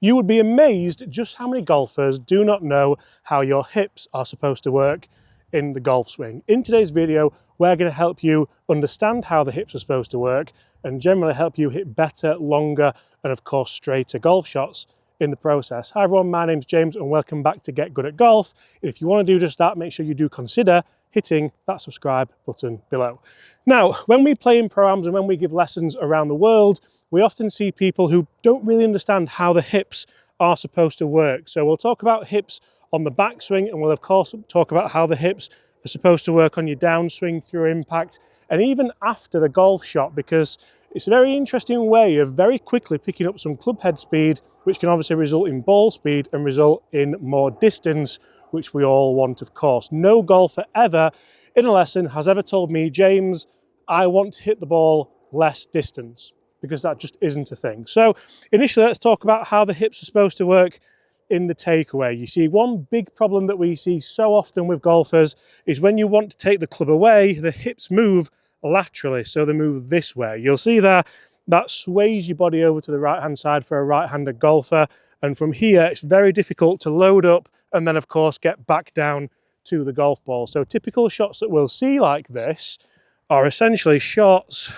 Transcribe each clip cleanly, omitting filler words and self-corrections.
You would be amazed just how many golfers do not know how your hips are supposed to work in the golf swing. In today's video, we're going to help you understand how the hips are supposed to work and generally help you hit better, longer, and of course straighter golf shots in the process. Hi everyone, my name's James and welcome back to Get Good at Golf. If you want to do just that, make sure you do consider hitting that subscribe button below. Now, when we play in pro-ams and when we give lessons around the world, we often see people who don't really understand how the hips are supposed to work. So we'll talk about hips on the backswing, and we'll of course talk about how the hips are supposed to work on your downswing through impact and even after the golf shot, because it's a very interesting way of very quickly picking up some club head speed, which can obviously result in ball speed and result in more distance, which we all want, of course. No golfer ever in a lesson has ever told me, James, I want to hit the ball less distance, because that just isn't a thing. So initially, let's talk about how the hips are supposed to work in the takeaway. You see, one big problem that we see so often with golfers is when you want to take the club away, the hips move laterally, so they move this way. You'll see there, that sways your body over to the right-hand side for a right-handed golfer, and from here, it's very difficult to load up and then, of course, get back down to the golf ball. So typical shots that we'll see like this are essentially shots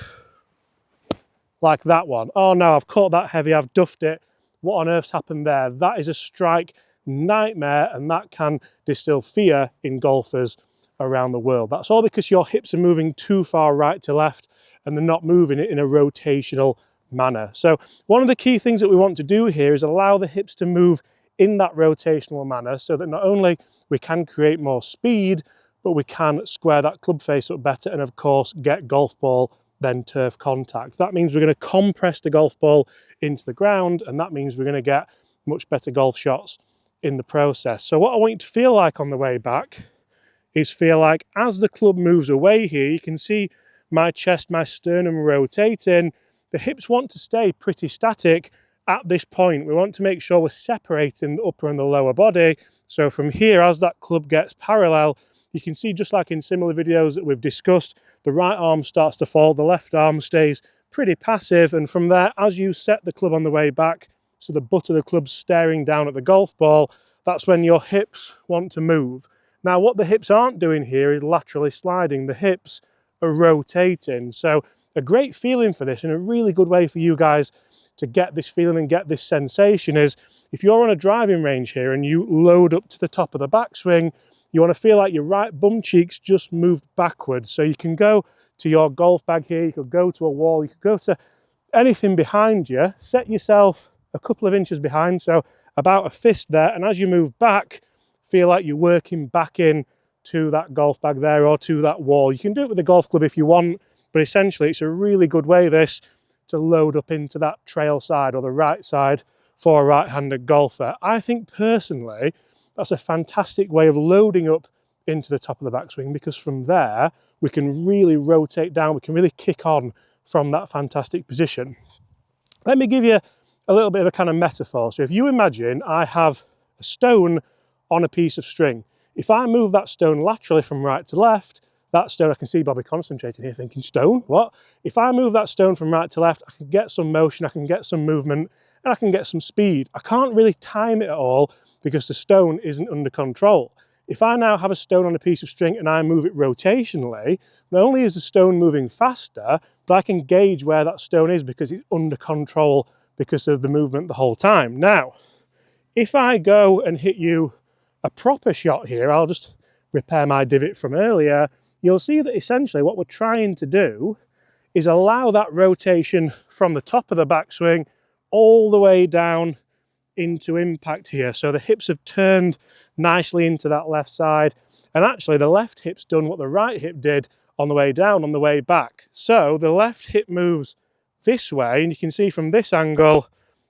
like that one. Oh no, I've caught that heavy, I've duffed it. What on earth's happened there? That is a strike nightmare, and that can distill fear in golfers around the world. That's all because your hips are moving too far right to left and they're not moving it in a rotational manner. So one of the key things that we want to do here is allow the hips to move in that rotational manner so that not only we can create more speed, but we can square that club face up better and of course get golf ball then turf contact. That means we're going to compress the golf ball into the ground, and that means we're going to get much better golf shots in the process. So what I want you to feel like on the way back is feel like as the club moves away here, you can see my chest, my sternum rotating. The hips want to stay pretty static at this point. We want to make sure we're separating the upper and the lower body. So from here, as that club gets parallel, you can see, just like in similar videos that we've discussed, the right arm starts to fall, the left arm stays pretty passive, and from there, as you set the club on the way back, so the butt of the club's staring down at the golf ball, that's when your hips want to move. Now, what the hips aren't doing here is laterally sliding. The hips are rotating. So a great feeling for this, and a really good way for you guys to get this feeling and get this sensation, is if you're on a driving range here and you load up to the top of the backswing, you want to feel like your right bum cheeks just moved backwards. So you can go to your golf bag here, you could go to a wall, you could go to anything behind you, set yourself a couple of inches behind, so about a fist there, and as you move back, feel like you're working back in to that golf bag there or to that wall. You can do it with a golf club if you want, but essentially it's a really good way, this, to load up into that trail side or the right side for a right-handed golfer. I think personally, that's a fantastic way of loading up into the top of the backswing, because from there, we can really rotate down, we can really kick on from that fantastic position. Let me give you a little bit of a kind of metaphor. So if you imagine I have a stone on a piece of string. If I move that stone laterally from right to left, that stone, I can see Bobby concentrating here thinking, stone, what? If I move that stone from right to left, I can get some motion, I can get some movement, and I can get some speed. I can't really time it at all because the stone isn't under control. If I now have a stone on a piece of string and I move it rotationally, not only is the stone moving faster, but I can gauge where that stone is because it's under control because of the movement the whole time. Now, if I go and hit you a proper shot here, I'll just repair my divot from earlier, you'll see that essentially what we're trying to do is allow that rotation from the top of the backswing all the way down into impact here. So the hips have turned nicely into that left side, and actually the left hip's done what the right hip did on the way down, on the way back. So the left hip moves this way, and you can see from this angle,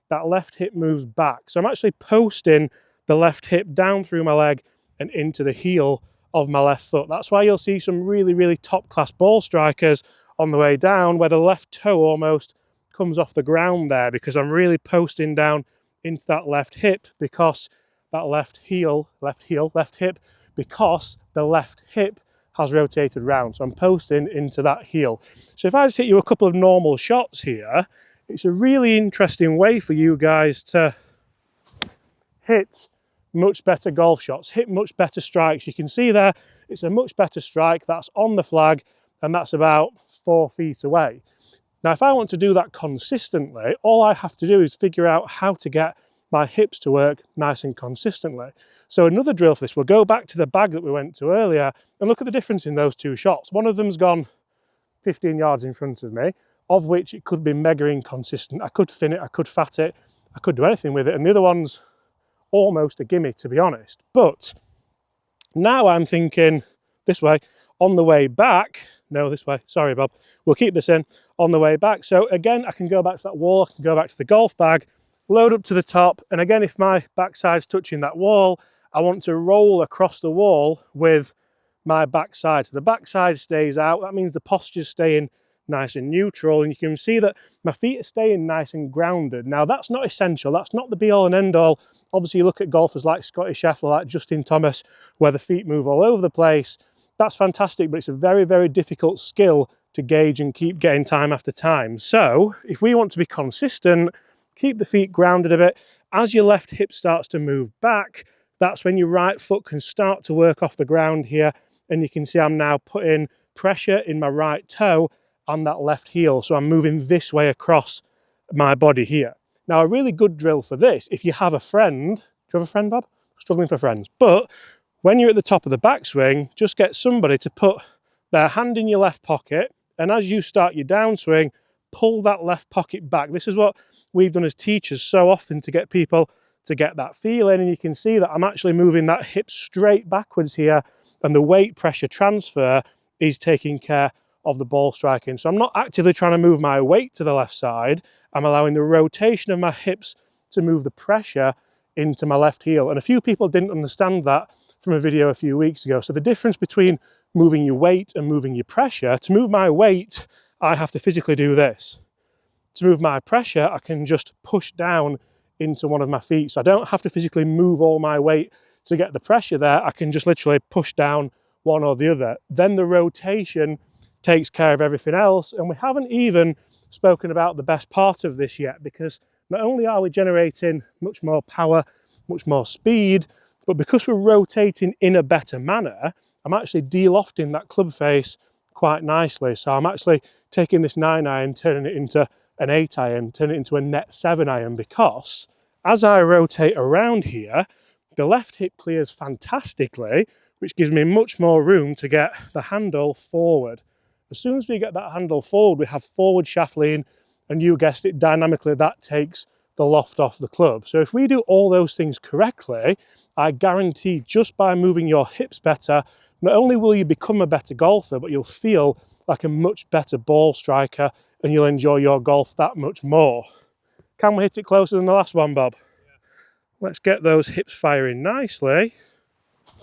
that left hip moves back. So I'm actually posting the left hip down through my leg and into the heel of my left foot. That's why you'll see some really, really top class ball strikers on the way down where the left toe almost comes off the ground there, because I'm really posting down into that left hip, because that left hip, because the left hip has rotated round. So I'm posting into that heel. So if I just hit you a couple of normal shots here, it's a really interesting way for you guys to hit much better golf shots, hit much better strikes. You can see there, it's a much better strike. That's on the flag, and that's about 4 feet away. Now, if I want to do that consistently, all I have to do is figure out how to get my hips to work nice and consistently. So another drill for this, we'll go back to the bag that we went to earlier and look at the difference in those two shots. One of them's gone 15 yards in front of me, of which it could be mega inconsistent. I could thin it, I could fat it, I could do anything with it, and the other one's almost a gimme, to be honest. But now I'm thinking this way, on the way back, no, this way, sorry Bob, we'll keep this in, on the way back. So again, I can go back to that wall, I can go back to the golf bag, load up to the top, and again, if my backside's touching that wall, I want to roll across the wall with my backside. So the backside stays out, that means the posture's staying nice and neutral, and you can see that my feet are staying nice and grounded. Now that's not essential, that's not the be all and end all. Obviously you look at golfers like Scotty Scheffler, like Justin Thomas, where the feet move all over the place. That's fantastic, but it's a very, very difficult skill to gauge and keep getting time after time. So if we want to be consistent, keep the feet grounded a bit. As your left hip starts to move back, that's when your right foot can start to work off the ground here, and you can see I'm now putting pressure in my right toe on that left heel, so I'm moving this way across my body here. Now a really good drill for this, if you have a friend, do you have a friend, Bob? Struggling for friends, but when you're at the top of the backswing, just get somebody to put their hand in your left pocket, and as you start your downswing, pull that left pocket back. This is what we've done as teachers so often to get people to get that feeling, and you can see that I'm actually moving that hip straight backwards here, and the weight pressure transfer is taking care of the ball striking. So I'm not actively trying to move my weight to the left side, I'm allowing the rotation of my hips to move the pressure into my left heel. And a few people didn't understand that from a video a few weeks ago. So the difference between moving your weight and moving your pressure, to move my weight, I have to physically do this. To move my pressure, I can just push down into one of my feet. So I don't have to physically move all my weight to get the pressure there. I can just literally push down one or the other. Then the rotation takes care of everything else. And we haven't even spoken about the best part of this yet, because not only are we generating much more power, much more speed, but because we're rotating in a better manner, I'm actually de-lofting that club face quite nicely. So I'm actually taking this 9-iron, turning it into an 8-iron, turning it into a net 7-iron, because as I rotate around here, the left hip clears fantastically, which gives me much more room to get the handle forward. As soon as we get that handle forward, we have forward shaft lean, and you guessed it, dynamically that takes the loft off the club. So if we do all those things correctly, I guarantee just by moving your hips better, not only will you become a better golfer, but you'll feel like a much better ball striker, and you'll enjoy your golf that much more. Can we hit it closer than the last one, Bob? Yeah. Let's get those hips firing nicely,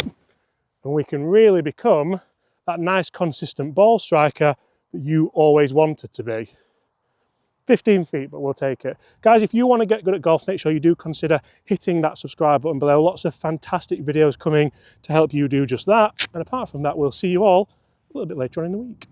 and we can really become that nice consistent ball striker that you always wanted to be. 15 feet, but we'll take it. Guys, if you want to get good at golf, make sure you do consider hitting that subscribe button below. Lots of fantastic videos coming to help you do just that. And apart from that, we'll see you all a little bit later on in the week.